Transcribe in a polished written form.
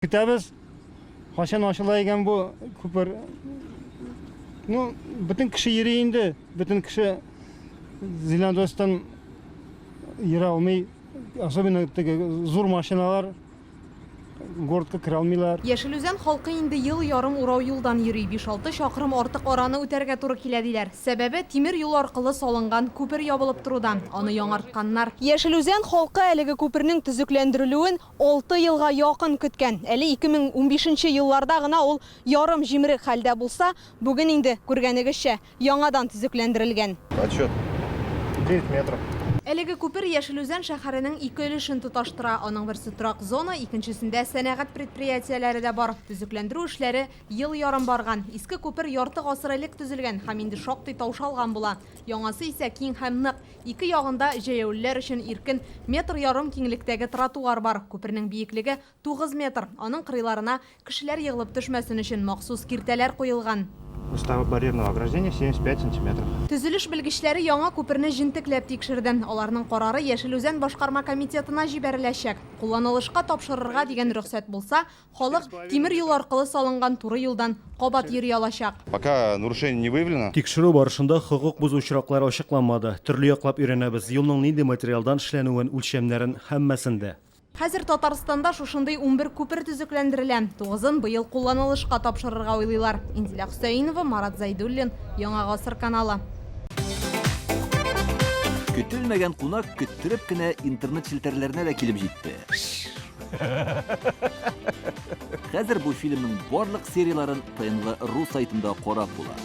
Kütəbiz haşan aşılaygan bu kupur. Bütün kişi yeri indi. Bütün kişi Zilandos'tan yeri almay. Особенно zor maşinalar городка kira almıyorlar. Yeşilüzen halkı indi yıl yarım urau yoldan yürüy 5-6 şakırım artıq oranı ötərgə turı kilediler. Sebebi timir yol arqılı salıngan köpür yabılıp turudan. Onu yaڭartqanlar. Yeşilüzen halkı әлеге köpürnün tüzüklendiriluin 6 yılga yakın kütken. Әле 2015 yıllarda gına ol yarım jimri halde bulsa, bugün indi көргәнегезчә яңадан tüzüklendirilgen. Отчет. 9 метров. Әлеге күпер Яшелүзән шәһәренең ике өлешен тоташтыра. Аның берсе торак зона, икенчесендә сәнәгать предприятияләре дә бар. Төзекләндерү эшләре ел ярым барган. Иске күпер ярты гасыр элек төзелгән һәм инде шактый таушалган була. Яңасы исә киң һәм нык. Ике ягында җәяүлеләр өчен иркен метр ярым киңлектәге тротуар бар. Күпернең биеклеге 9 метр. Аның кырыйларына кешеләр егылып төшмәсен өчен махсус киртәләр куелган. Выстава барьерного ограждения 75 сантиметров. Төзелеш белгечләре яңа күперне җентекләп тикшерде. Аларның карары Яшелүзән башкарма комитетына җибәреләчәк. Кулланылышка тапшырырга дигән рөхсәт булса, халык тимер юл аркылы салынган туры юлдан кабат йөри алачак. Пока нарушение не выявлено. Тикшерү барышында хокук бузуу очраклары ачыкланмады. Төрле яклап өйрәнәбез. Юлның нинди материалдан эшләнүен, үлчәмнәрен һәммәсендә. Хәзер Татарстанда шушындый 11 күпер төзекләндерелә. 9-ын быел кулланылышка тапшырырга уйлыйлар. Инзилә Хөсәйнова, Марат Зайдуллин, Яңа гасыр каналы. Көтелмәгән кунак көттереп кенә интернет челтәрләренә дә килеп җитте. Хәзер бу фильмның барлык серияларын ТНВ.ру сайтында карап була.